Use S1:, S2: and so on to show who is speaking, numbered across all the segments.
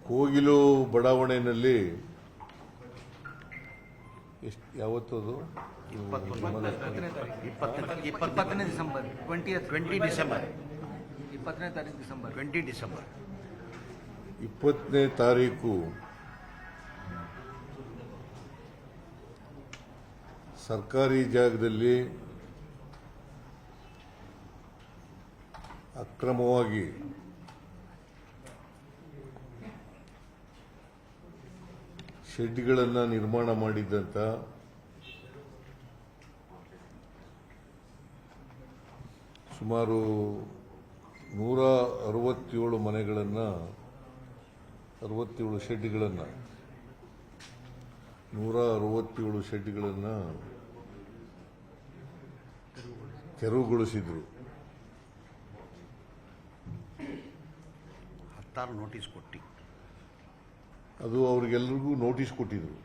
S1: ಕೋಗಿಲು ಬಡಾವಣೆಯಲ್ಲಿ ಯಾವತ್ತದು
S2: 20 December 20 December 20 December
S1: 20ನೇ ತಾರೀಕು ಸರ್ಕಾರಿ ಜಾಗದಲ್ಲಿ ಅಕ್ರಮವಾಗಿ ಶೆಡ್ಗಳನ್ನು ನಿರ್ಮಾಣ ಮಾಡಿದ್ದಂಥ ಸುಮಾರು 167 ಮನೆಗಳನ್ನು 67 ಶೆಡ್ಗಳನ್ನು 167 ಶೆಡ್ಗಳನ್ನು ತೆರವುಗೊಳಿಸಿದ್ರು.
S2: 16 ನೋಟಿಸ್ ಕೊಟ್ಟು
S1: ಅದು ಅವರಿಗೆಲ್ಲರಿಗೂ ನೋಟಿಸ್ ಕೊಟ್ಟಿದ್ರು.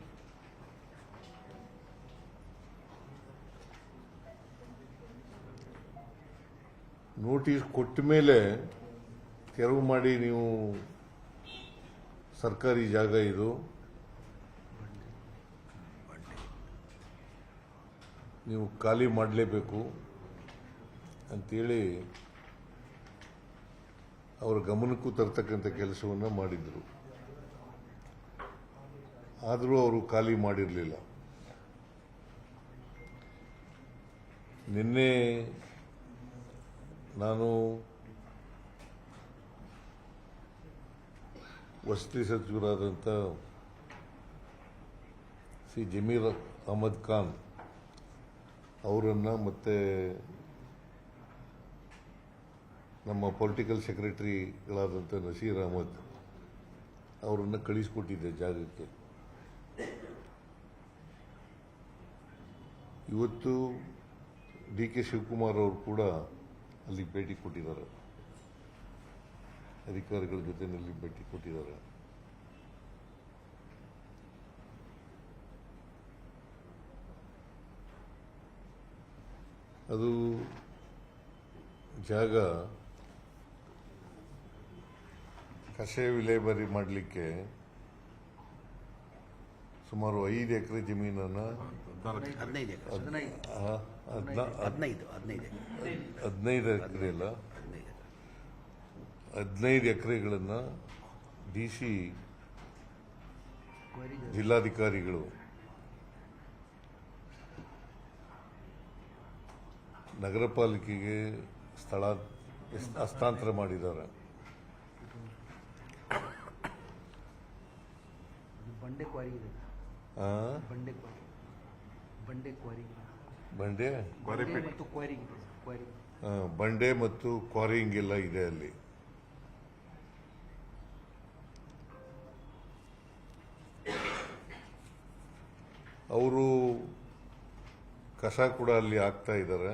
S1: ನೋಟಿಸ್ ಕೊಟ್ಟ ಮೇಲೆ ತೆರವು ಮಾಡಿ, ನೀವು ಸರ್ಕಾರಿ ಜಾಗ ಇದು, ನೀವು ಖಾಲಿ ಮಾಡಲೇಬೇಕು ಅಂತೇಳಿ ಅವರ ಗಮನಕ್ಕೂ ತರ್ತಕ್ಕಂಥ ಕೆಲಸವನ್ನು ಮಾಡಿದರು. ಆದರೂ ಅವರು ಖಾಲಿ ಮಾಡಿರಲಿಲ್ಲ. ನಿನ್ನೆ ನಾನು ವಸತಿ ಸಚಿವರಾದಂಥ ಶ್ರೀ ಜಮೀರ್ ಅಹಮದ್ ಖಾನ್ ಅವರನ್ನು ಮತ್ತು ನಮ್ಮ ಪೊಲಿಟಿಕಲ್ ಸೆಕ್ರೆಟರಿಗಳಾದಂಥ ನಸೀರ್ ಅಹಮದ್ ಅವರನ್ನು ಕಳಿಸಿಕೊಟ್ಟಿದ್ದೆ ಜಾಗಕ್ಕೆ. ಇವತ್ತು ಡಿ.ಕೆ. ಶಿವಕುಮಾರ್ ಅವರು ಕೂಡ ಅಲ್ಲಿಗೆ ಭೇಟಿ ಕೊಟ್ಟಿದ್ದಾರೆ, ಅಧಿಕಾರಿಗಳ ಜೊತೆಯಲ್ಲಿ ಭೇಟಿ ಕೊಟ್ಟಿದ್ದಾರೆ. ಅದು ಜಾಗ ಕಸ ವಿಲೇವಾರಿ ಮಾಡಲಿಕ್ಕೆ ಸುಮಾರು 5 ಎಕರೆ ಜಮೀನನ್ನು
S2: 15
S1: ಎಕರೆ ಅಲ್ಲ 15 ಎಕರೆಗಳನ್ನು ಡಿ.ಸಿ ಜಿಲ್ಲಾಧಿಕಾರಿಗಳು ನಗರ ಪಾಲಿಕೆಗೆ ಸ್ಥಳ ಹಸ್ತಾಂತರ ಮಾಡಿದ್ದಾರೆ. ಬಂಡೆ ಮತ್ತು ಕ್ವಾರಿಂಗ್ ಎಲ್ಲ ಇದೆ ಅಲ್ಲಿ. ಅವರು ಕಸ ಕೂಡ ಅಲ್ಲಿ ಹಾಕ್ತಾ ಇದ್ದಾರೆ.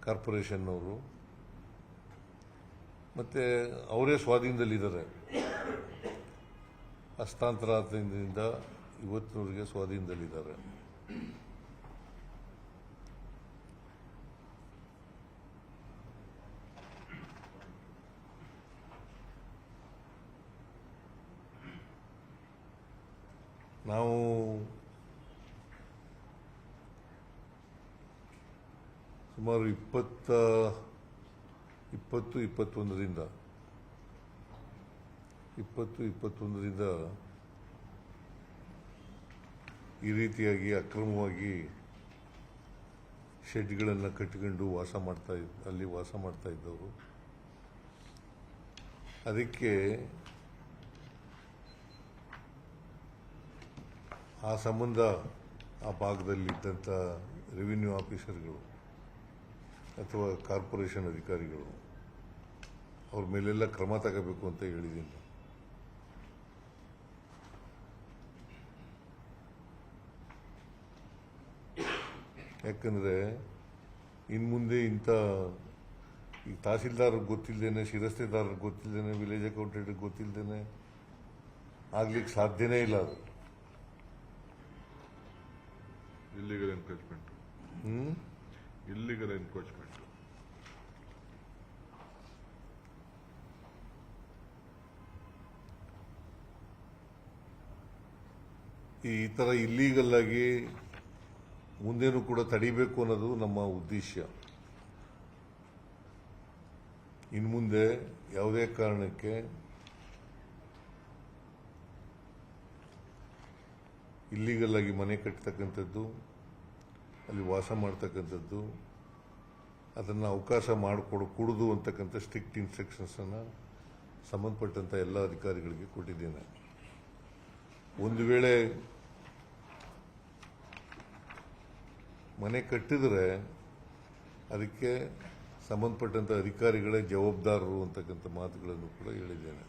S1: ಕಾರ್ಪೊರೇಷನ್ ಅವರು ಮತ್ತೆ ಅವರೇ ಸ್ವಾಧೀನದಲ್ಲಿದ್ದಾರೆ. ಹಸ್ತಾಂತರ ಆದ್ರಿಂದ ಇವತ್ತಿನವರೆಗೆ ಸ್ವಾಧೀನದಲ್ಲಿದ್ದಾರೆ. ನಾವು ಸುಮಾರು 20-21ರಿಂದ ಈ ರೀತಿಯಾಗಿ ಅಕ್ರಮವಾಗಿ ಶೆಡ್ಗಳನ್ನು ಕಟ್ಟಿಕೊಂಡು ಅಲ್ಲಿ ವಾಸ ಮಾಡ್ತಾ ಇದ್ದವರು. ಅದಕ್ಕೆ ಆ ಸಂಬಂಧ ಆ ಭಾಗದಲ್ಲಿದ್ದಂಥ ರೆವಿನ್ಯೂ ಆಫೀಸರ್ಗಳು ಅಥವಾ ಕಾರ್ಪೊರೇಷನ್ ಅಧಿಕಾರಿಗಳು ಅವ್ರ ಮೇಲೆಲ್ಲ ಕ್ರಮ ತಗೋಬೇಕು ಅಂತ ಹೇಳಿದ್ದೀನಿ. ಯಾಕಂದರೆ ಇನ್ನು ಮುಂದೆ ಇಂಥ ಈ ತಹಸೀಲ್ದಾರ್ಗೆ ಗೊತ್ತಿಲ್ಲದೇನೆ, ಶಿರಸ್ತೆದಾರರಿಗೆ ಗೊತ್ತಿಲ್ಲದೇನೆ, ವಿಲೇಜ್ ಅಕೌಂಟೆಂಟ್ಗೆ ಗೊತ್ತಿಲ್ಲದೇನೆ ಆಗ್ಲಿಕ್ಕೆ ಸಾಧ್ಯನೇ ಇಲ್ಲ. ಅದು
S3: ಇಲ್ಲಿಗಲ್ ಎನ್ಕ್ರೋಚ್ಮೆಂಟ್. ಇಲ್ಲಿಗಲ್ ಎನ್ಕ್ರೋಚ್ಮೆಂಟ್
S1: ಈ ಥರ ಇಲ್ಲೀಗಲ್ ಆಗಿ ಮುಂದೇನೂ ಕೂಡ ತಡಿಬೇಕು ಅನ್ನೋದು ನಮ್ಮ ಉದ್ದೇಶ. ಇನ್ನು ಮುಂದೆ ಯಾವುದೇ ಕಾರಣಕ್ಕೆ ಇಲ್ಲೀಗಲ್ ಆಗಿ ಮನೆ ಕಟ್ಟತಕ್ಕಂಥದ್ದು, ಅಲ್ಲಿ ವಾಸ ಮಾಡ್ತಕ್ಕಂಥದ್ದು, ಅದನ್ನು ಅವಕಾಶ ಮಾಡಿಕೊಡಕೂಡದು ಅಂತಕ್ಕಂಥ ಸ್ಟ್ರಿಕ್ಟ್ ಇನ್ಸ್ಟ್ರಕ್ಷನ್ಸನ್ನು ಸಂಬಂಧಪಟ್ಟಂಥ ಎಲ್ಲ ಅಧಿಕಾರಿಗಳಿಗೆ ಕೊಟ್ಟಿದ್ದೇನೆ. ಒಂದು ವೇಳೆ ಮನೆ ಕಟ್ಟಿದರೆ ಅದಕ್ಕೆ ಸಂಬಂಧಪಟ್ಟಂಥ ಅಧಿಕಾರಿಗಳೇ ಜವಾಬ್ದಾರರು ಅಂತಕ್ಕಂಥ ಮಾತುಗಳನ್ನು ಕೂಡ ಹೇಳಿದ್ದೇನೆ.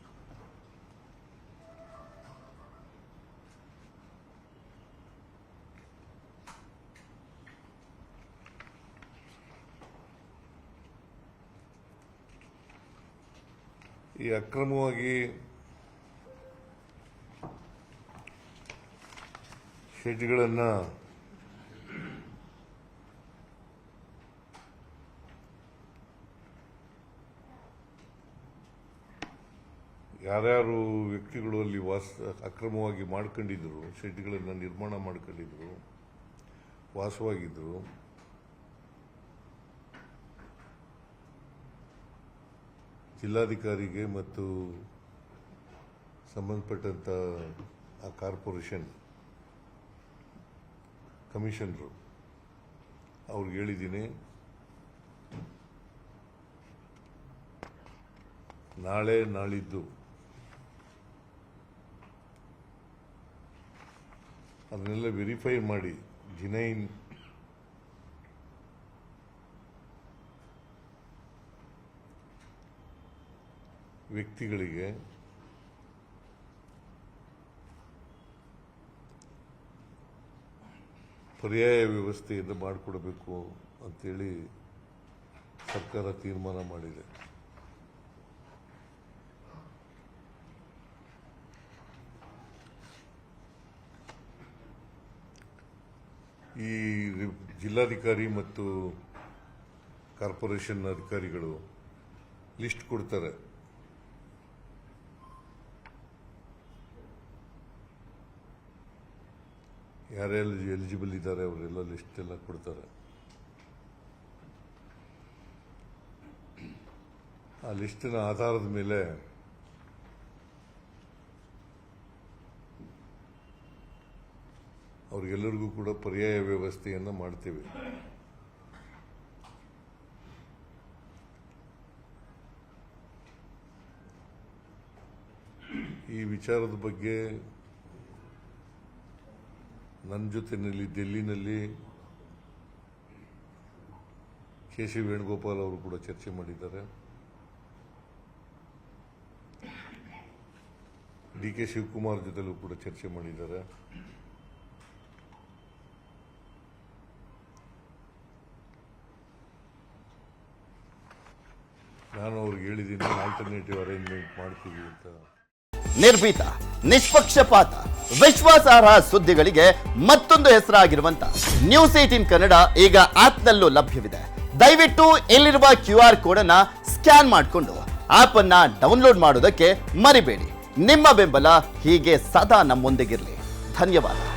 S1: ಈ ಅಕ್ರಮವಾಗಿ ಶೆಡ್ಗಳನ್ನು ಯಾರ್ಯಾರು ವ್ಯಕ್ತಿಗಳು ಅಲ್ಲಿ ಅಕ್ರಮವಾಗಿ ಮಾಡ್ಕೊಂಡಿದ್ರು, ಶೆಡ್ಗಳನ್ನು ನಿರ್ಮಾಣ ಮಾಡ್ಕೊಂಡಿದ್ರು, ವಾಸವಾಗಿದ್ರು, ಜಿಲ್ಲಾಧಿಕಾರಿಗೆ ಮತ್ತು ಸಂಬಂಧಪಟ್ಟಂಥ ಆ ಕಾರ್ಪೊರೇಷನ್ ಕಮಿಷನರು ಅವ್ರಿಗೆ ಹೇಳಿದ್ದೀನಿ, ನಾಳೆ ನಾಳಿದ್ದು ಅದನ್ನೆಲ್ಲ ವೆರಿಫೈ ಮಾಡಿ ಜಿನೈನ್ ವ್ಯಕ್ತಿಗಳಿಗೆ ಪರ್ಯಾಯ ವ್ಯವಸ್ಥೆಯಿಂದ ಮಾಡಿಕೊಡಬೇಕು ಅಂತೇಳಿ ಸರ್ಕಾರ ತೀರ್ಮಾನ ಮಾಡಿದೆ. ಈ ಜಿಲ್ಲಾಧಿಕಾರಿ ಮತ್ತು ಕಾರ್ಪೊರೇಷನ್ ಅಧಿಕಾರಿಗಳು ಲಿಸ್ಟ್ ಕೊಡ್ತಾರೆ. ಯಾರೆಲ್ಲ ಎಲಿಜಿಬಲ್ ಇದ್ದಾರೆ ಅವರೆಲ್ಲ ಲಿಸ್ಟ್ ಎಲ್ಲ ಕೊಡ್ತಾರೆ. ಆ ಲಿಸ್ಟಿನ ಆಧಾರದ ಮೇಲೆ ಅವ್ರಿಗೆಲ್ಲರಿಗೂ ಕೂಡ ಪರ್ಯಾಯ ವ್ಯವಸ್ಥೆಯನ್ನು ಮಾಡ್ತೇವೆ. ಈ ವಿಚಾರದ ಬಗ್ಗೆ ನನ್ನ ಜೊತೆಯಲ್ಲಿ ಡೆಲ್ಲಿನಲ್ಲಿ ಕೆ.ಸಿ. ವೇಣುಗೋಪಾಲ್ ಅವರು ಕೂಡ ಚರ್ಚೆ ಮಾಡಿದ್ದಾರೆ. ಡಿ.ಕೆ. ಶಿವಕುಮಾರ್ ಜೊತೆಲೂ ಕೂಡ ಚರ್ಚೆ ಮಾಡಿದ್ದಾರೆ. ನಾನು ಅವ್ರಿಗೆ ಹೇಳಿದ್ದೀನಿ ಆಲ್ಟರ್ನೇಟಿವ್ ಅರೇಂಜ್ಮೆಂಟ್ ಮಾಡ್ತೀವಿ ಅಂತ.
S4: ನಿರ್ಭೀತ, ನಿಷ್ಪಕ್ಷಪಾತ, ವಿಶ್ವಾಸಾರ್ಹ ಸುದ್ದಿಗಳಿಗೆ ಮತ್ತೊಂದು ಹೆಸರಾಗಿರುವಂತ ನ್ಯೂಸ್ 18 ಕನ್ನಡ ಈಗ ಆಪ್ನಲ್ಲೂ ಲಭ್ಯವಿದೆ. ದಯವಿಟ್ಟು ಇಲ್ಲಿರುವ QR ಕೋಡ್ ಅನ್ನ ಸ್ಕ್ಯಾನ್ ಮಾಡಿಕೊಂಡು ಆಪ್ ಅನ್ನ ಡೌನ್ಲೋಡ್ ಮಾಡೋದಕ್ಕೆ ಮರಿಬೇಡಿ. ನಿಮ್ಮ ಬೆಂಬಲ ಹೀಗೆ ಸದಾ ನಮ್ಮೊಂದಿಗಿರಲಿ. ಧನ್ಯವಾದ.